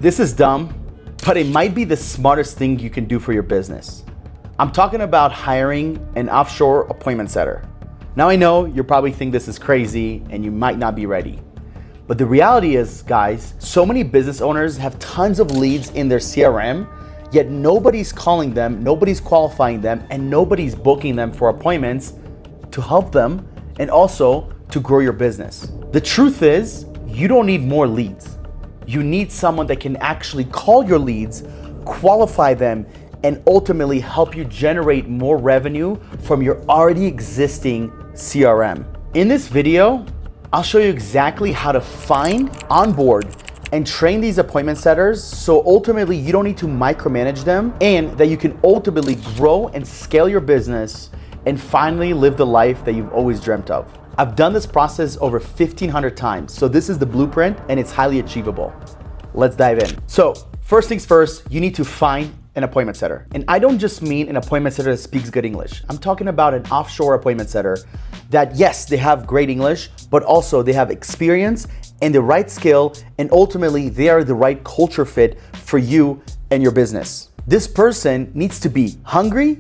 This is dumb, but it might be the smartest thing you can do for your business. I'm talking about hiring an offshore appointment setter. Now I know you probably think this is crazy and you might not be ready. But the reality is, guys, so many business owners have tons of leads in their CRM, yet nobody's calling them, nobody's qualifying them, and nobody's booking them for appointments to help them and also to grow your business. The truth is, you don't need more leads. You need someone that can actually call your leads, qualify them, and ultimately help you generate more revenue from your already existing CRM. In this video, I'll show you exactly how to find, onboard, and train these appointment setters so ultimately you don't need to micromanage them and that you can ultimately grow and scale your business and finally live the life that you've always dreamt of. I've done this process over 1,500 times, so this is the blueprint and it's highly achievable. Let's dive in. So first things first, you need to find an appointment setter. And I don't just mean an appointment setter that speaks good English. I'm talking about an offshore appointment setter that, yes, they have great English, but also they have experience and the right skill, and ultimately they are the right culture fit for you and your business. This person needs to be hungry,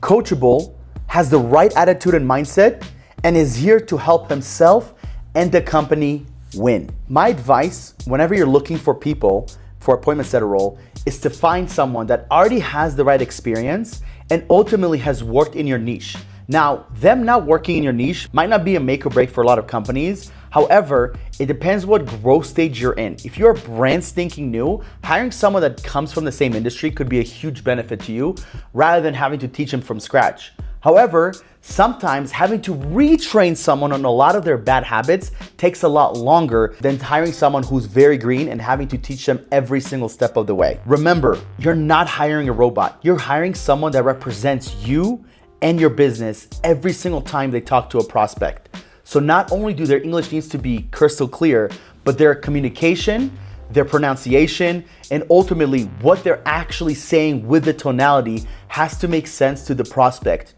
coachable, has the right attitude and mindset, and is here to help himself and the company win. My advice, whenever you're looking for people for appointment setter role, is to find someone that already has the right experience and ultimately has worked in your niche. Now, them not working in your niche might not be a make or break for a lot of companies. However, it depends what growth stage you're in. If you're brand stinking new, hiring someone that comes from the same industry could be a huge benefit to you rather than having to teach them from scratch. However, sometimes having to retrain someone on a lot of their bad habits takes a lot longer than hiring someone who's very green and having to teach them every single step of the way. Remember, you're not hiring a robot. You're hiring someone that represents you and your business every single time they talk to a prospect. So not only do their English needs to be crystal clear, but their communication, their pronunciation, and ultimately what they're actually saying with the tonality has to make sense to the prospect.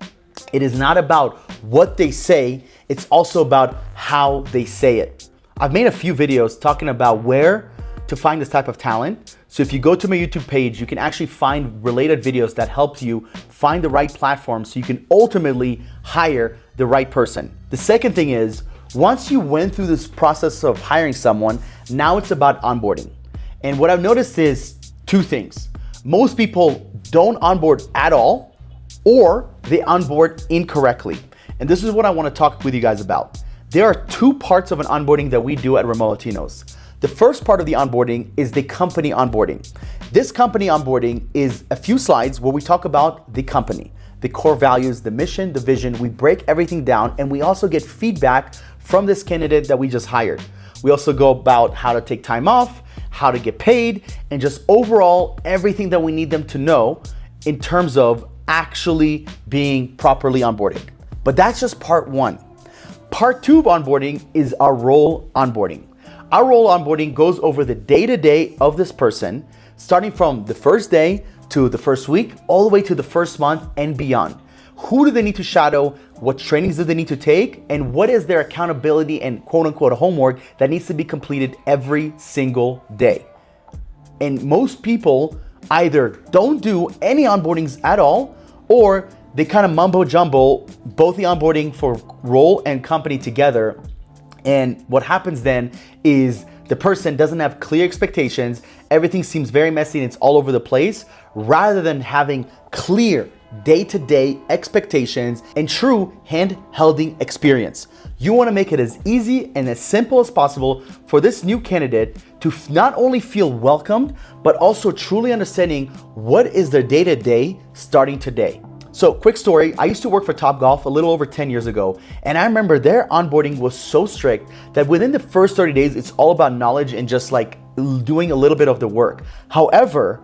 It is not about what they say, it's also about how they say it. I've made a few videos talking about where to find this type of talent. So if you go to my YouTube page, you can actually find related videos that help you find the right platform so you can ultimately hire the right person. The second thing is, once you went through this process of hiring someone, now it's about onboarding. And what I've noticed is two things. Most people don't onboard at all, or they onboard incorrectly. And this is what I want to talk with you guys about. There are two parts of an onboarding that we do at Remote Latinos. The first part of the onboarding is the company onboarding. This company onboarding is a few slides where we talk about the company, the core values, the mission, the vision. We break everything down and we also get feedback from this candidate that we just hired. We also go about how to take time off, how to get paid, and just overall everything that we need them to know in terms of actually being properly onboarded. But that's just part one. Part two of onboarding is our role onboarding. Our role onboarding goes over the day-to-day of this person, starting from the first day to the first week, all the way to the first month and beyond. Who do they need to shadow? What trainings do they need to take? And what is their accountability and quote unquote homework that needs to be completed every single day? And most people either don't do any onboardings at all, or they kind of mumbo jumbo both the onboarding for role and company together. And what happens then is the person doesn't have clear expectations. Everything seems very messy and it's all over the place, rather than having clear day-to-day expectations and true hand-holding experience. You want to make it as easy and as simple as possible for this new candidate to not only feel welcomed, but also truly understanding what is their day-to-day starting today. So quick story, I used to work for Topgolf a little over 10 years ago, and I remember their onboarding was so strict that within the first 30 days, it's all about knowledge and just like doing a little bit of the work. However,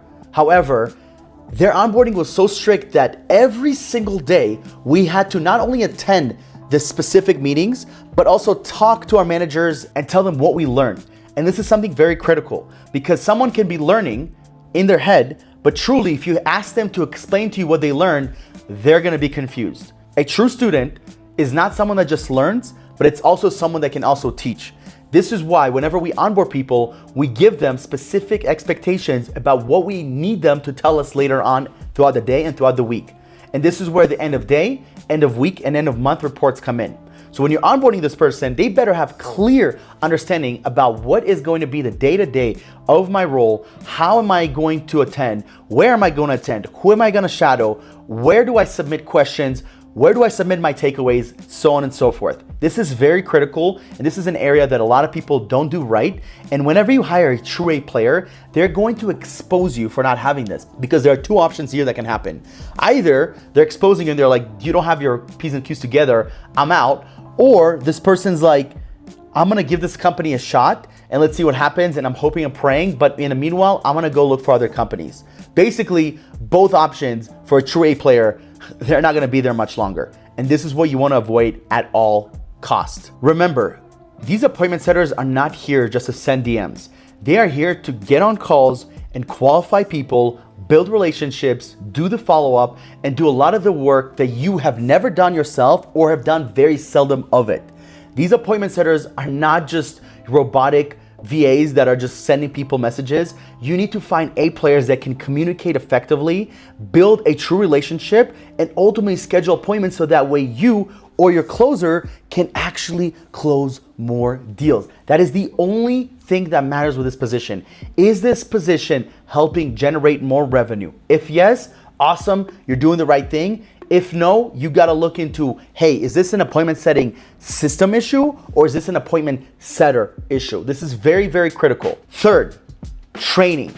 their onboarding was so strict that every single day we had to not only attend the specific meetings, but also talk to our managers and tell them what we learned. And this is something very critical because someone can be learning in their head, but truly, if you ask them to explain to you what they learned, they're gonna be confused. A true student is not someone that just learns, but it's also someone that can also teach. This is why whenever we onboard people, we give them specific expectations about what we need them to tell us later on throughout the day and throughout the week. And this is where the end of day, end of week, and end of month reports come in. So when you're onboarding this person, they better have clear understanding about what is going to be the day-to-day of my role, how am I going to attend, where am I going to attend, who am I going to shadow, where do I submit questions, where do I submit my takeaways, so on and so forth. This is very critical, and this is an area that a lot of people don't do right. And whenever you hire a true A player, they're going to expose you for not having this, because there are two options here that can happen. Either they're exposing you and they're like, you don't have your P's and Q's together, I'm out. Or this person's like, I'm gonna give this company a shot and let's see what happens, and I'm hoping and praying, but in the meanwhile, I'm gonna go look for other companies. Basically, both options for a true A player, they're not gonna be there much longer. And this is what you wanna avoid at all costs. Remember, these appointment setters are not here just to send DMs. They are here to get on calls and qualify people, build relationships, do the follow-up, and do a lot of the work that you have never done yourself or have done very seldom of it. These appointment setters are not just robotic VAs that are just sending people messages. You need to find A players that can communicate effectively, build a true relationship, and ultimately schedule appointments so that way you or your closer can actually close more deals. That is the only thing that matters with this position. Is this position helping generate more revenue? If yes, awesome, you're doing the right thing. If no, you gotta look into, hey, is this an appointment setting system issue or is this an appointment setter issue? This is very, very critical. Third, training.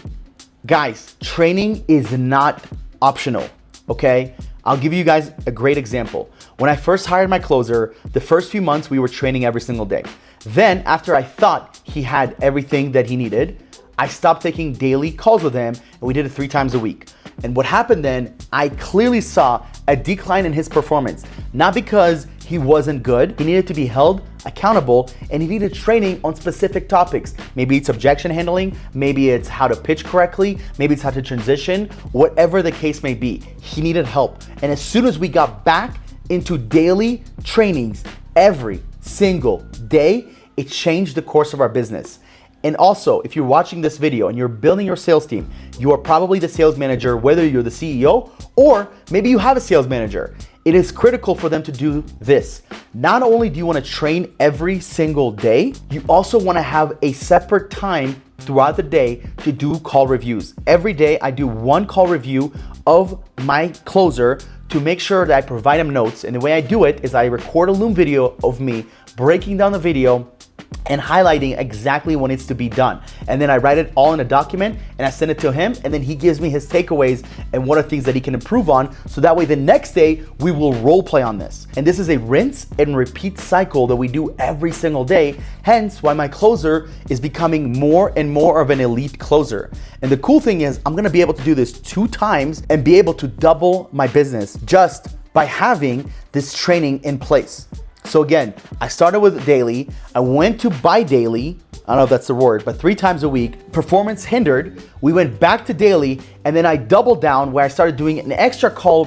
Guys, training is not optional, okay? I'll give you guys a great example. When I first hired my closer, the first few months we were training every single day. Then after I thought he had everything that he needed, I stopped taking daily calls with him and we did it 3 times a week. And what happened then, I clearly saw a decline in his performance. Not because he wasn't good, he needed to be held accountable and he needed training on specific topics. Maybe it's objection handling, maybe it's how to pitch correctly, maybe it's how to transition, whatever the case may be. He needed help. And as soon as we got back into daily trainings every single day, it changed the course of our business. And also, if you're watching this video and you're building your sales team, you are probably the sales manager, whether you're the CEO or maybe you have a sales manager. It is critical for them to do this. Not only do you want to train every single day, you also want to have a separate time throughout the day to do call reviews. Every day I do 1 call review of my closer to make sure that I provide him notes. And the way I do it is I record a Loom video of me breaking down the video and highlighting exactly what needs to be done. And then I write it all in a document and I send it to him, and then he gives me his takeaways and what are things that he can improve on, so that way the next day we will role play on this. And this is a rinse and repeat cycle that we do every single day, hence why my closer is becoming more and more of an elite closer. And the cool thing is I'm gonna be able to do this 2 times and be able to double my business just by having this training in place. So again, I started with daily, I went to bi-daily, I don't know if that's the word, but 3 times a week. Performance hindered, we went back to daily, and then I doubled down where I started doing an extra call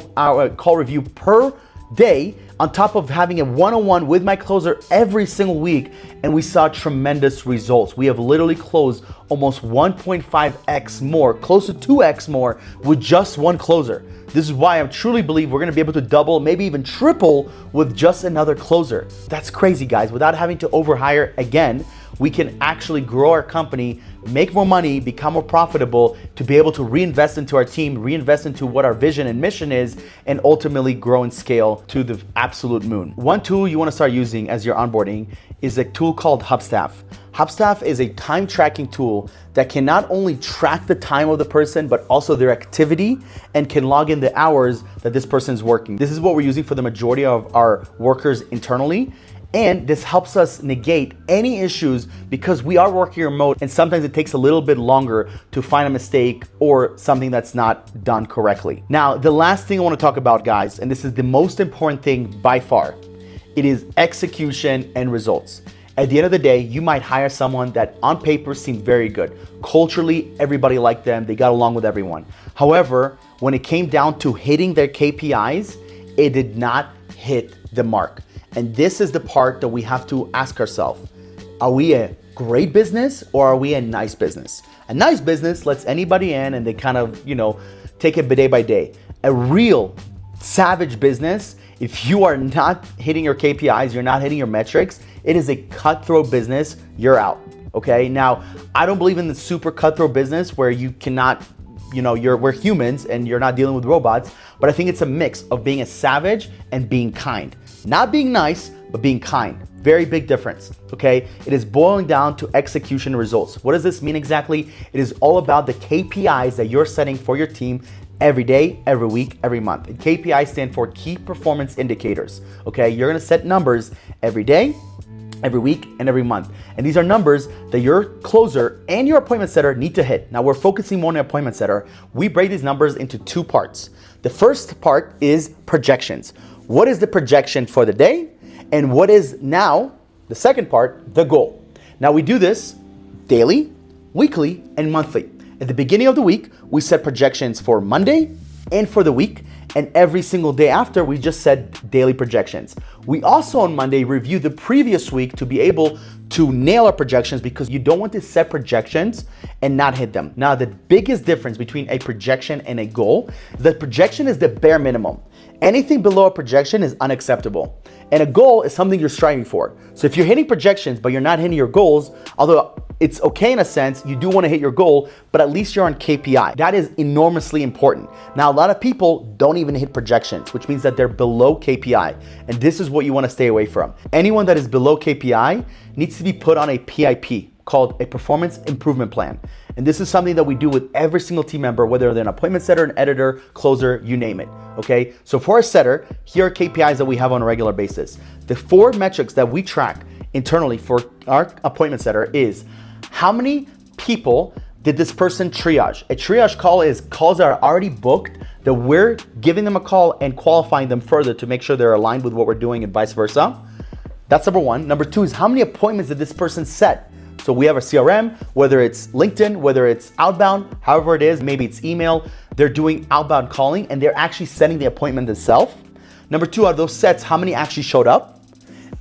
review per day on top of having a one-on-one with my closer every single week, and we saw tremendous results. We have literally closed almost 1.5x more, close to 2x more with just 1 closer. This is why I truly believe we're gonna be able to double, maybe even triple with just another closer. That's crazy, guys. Without having to overhire again, we can actually grow our company, make more money, become more profitable, to be able to reinvest into our team, reinvest into what our vision and mission is, and ultimately grow and scale to the absolute moon. One tool you wanna start using as you're onboarding is a tool called Hubstaff. Hubstaff is a time tracking tool that can not only track the time of the person, but also their activity, and can log in the hours that this person is working. This is what we're using for the majority of our workers internally. And this helps us negate any issues because we are working remote and sometimes it takes a little bit longer to find a mistake or something that's not done correctly. Now, the last thing I want to talk about, guys, and this is the most important thing by far, it is execution and results. At the end of the day, you might hire someone that on paper seemed very good. Culturally, everybody liked them, they got along with everyone. However, when it came down to hitting their KPIs, it did not hit the mark. And this is the part that we have to ask ourselves. Are we a great business or are we a nice business? A nice business lets anybody in and they kind of, take it day by day. A real savage business, if you are not hitting your KPIs, you're not hitting your metrics, it is a cutthroat business, you're out, okay? Now, I don't believe in the super cutthroat business where you cannot, we're humans and you're not dealing with robots, but I think it's a mix of being a savage and being kind. Not being nice, but being kind. Very big difference, okay? It is boiling down to execution results. What does this mean exactly? It is all about the KPIs that you're setting for your team every day, every week, every month. And KPIs stand for key performance indicators, okay? You're gonna set numbers every day, every week, and every month. And these are numbers that your closer and your appointment setter need to hit. Now we're focusing more on the appointment setter. We break these numbers into two parts. The first part is projections. What is the projection for the day? And what is now, the second part, the goal. Now we do this daily, weekly, and monthly. At the beginning of the week, we set projections for Monday and for the week, and every single day after, we just set daily projections. We also on Monday review the previous week to be able to nail our projections because you don't want to set projections and not hit them. Now, the biggest difference between a projection and a goal is that projection is the bare minimum. Anything below a projection is unacceptable. And a goal is something you're striving for. So if you're hitting projections, but you're not hitting your goals, although it's okay in a sense, you do want to hit your goal, but at least you're on KPI. That is enormously important. Now, a lot of people don't even hit projections, which means that they're below KPI. And this is what you want to stay away from. Anyone that is below KPI needs to be put on a PIP, called a performance improvement plan. And this is something that we do with every single team member, whether they're an appointment setter, an editor, closer, you name it, okay? So for a setter, here are KPIs that we have on a regular basis. The 4 metrics that we track internally for our appointment setter is how many people did this person triage? A triage call is calls that are already booked that we're giving them a call and qualifying them further to make sure they're aligned with what we're doing and vice versa. That's number 1. Number 2 is how many appointments did this person set? So we have a CRM, whether it's LinkedIn, whether it's outbound, however it is, maybe it's email, they're doing outbound calling and they're actually setting the appointment themselves. Number 2, out of those sets, how many actually showed up?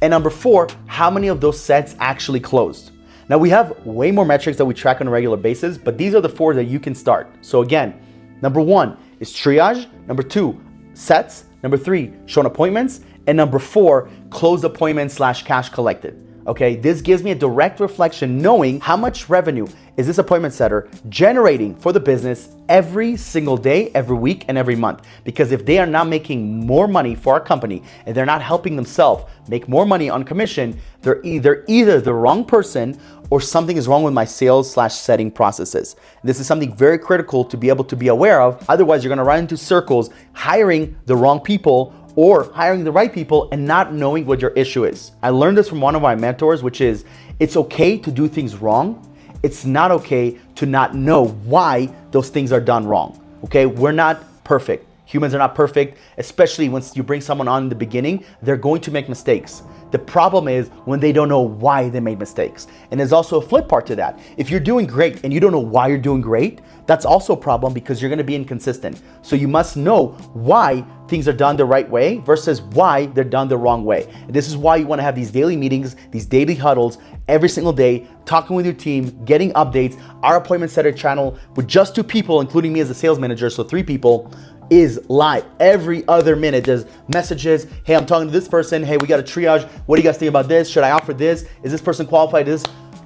And number 4, how many of those sets actually closed? Now we have way more metrics that we track on a regular basis, but these are the 4 that you can start. So again, number 1 is triage, number 2, sets, number 3, shown appointments, and number 4, closed appointments / cash collected. Okay, this gives me a direct reflection knowing how much revenue is this appointment setter generating for the business every single day, every week, and every month. Because if they are not making more money for our company and they're not helping themselves make more money on commission, they're either the wrong person or something is wrong with my sales / setting processes. This is something very critical to be able to be aware of. Otherwise, you're gonna run into circles hiring the wrong people or hiring the right people and not knowing what your issue is. I learned this from one of my mentors, which is it's okay to do things wrong. It's not okay to not know why those things are done wrong, okay? We're not perfect. Humans are not perfect, especially once you bring someone on in the beginning, they're going to make mistakes. The problem is when they don't know why they made mistakes. And there's also a flip part to that. If you're doing great and you don't know why you're doing great, that's also a problem because you're gonna be inconsistent. So you must know why things are done the right way versus why they're done the wrong way. And this is why you wanna have these daily meetings, these daily huddles every single day, talking with your team, getting updates. Our appointment setter channel with just 2 people, including me as a sales manager, so 3 people, is live. Every other minute there's messages. Hey, I'm talking to this person. Hey, we got a triage. What do you guys think about this? Should I offer this? Is this person qualified? This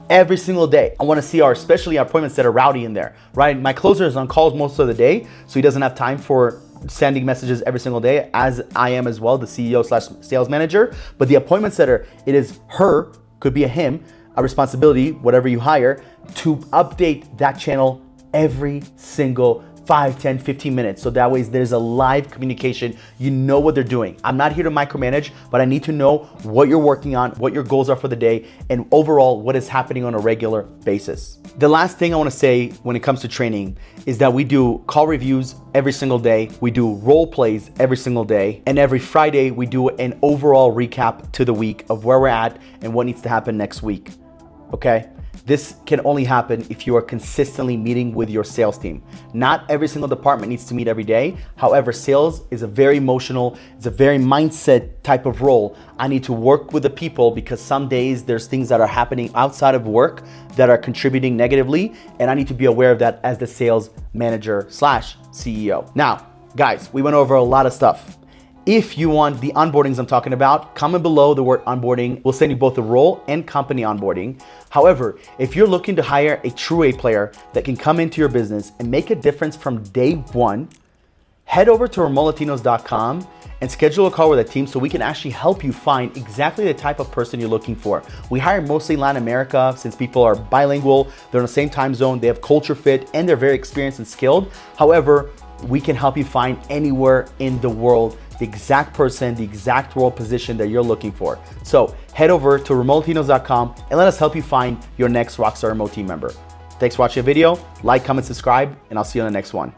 every single day. I want to see especially our appointment setter rowdy in there, right? My closer is on calls most of the day, so he doesn't have time for sending messages every single day, as I am as well, the CEO / sales manager. But the appointment setter, it is her, could be a him, a responsibility, whatever you hire, to update that channel every single 5, 10, 15 minutes. So that way there's a live communication. You know what they're doing. I'm not here to micromanage, but I need to know what you're working on, what your goals are for the day, and overall what is happening on a regular basis. The last thing I want to say when it comes to training is that we do call reviews every single day. We do role plays every single day. And every Friday we do an overall recap to the week of where we're at and what needs to happen next week. okay? This can only happen if you are consistently meeting with your sales team. Not every single department needs to meet every day. However, sales is a very emotional, it's a very mindset type of role. I need to work with the people because some days there's things that are happening outside of work that are contributing negatively, and I need to be aware of that as the sales manager / CEO. Now, guys, we went over a lot of stuff. If you want the onboardings I'm talking about, comment below the word onboarding. We'll send you both the role and company onboarding. However, if you're looking to hire a true A player that can come into your business and make a difference from day one, head over to remolatinos.com and schedule a call with a team so we can actually help you find exactly the type of person you're looking for. We hire mostly Latin America since people are bilingual, they're in the same time zone, they have culture fit, and they're very experienced and skilled. However, we can help you find anywhere in the world the exact person, the exact role position that you're looking for. So head over to remolatinos.com and let us help you find your next Rockstar Remote team member. Thanks for watching the video. Like, comment, subscribe, and I'll see you on the next one.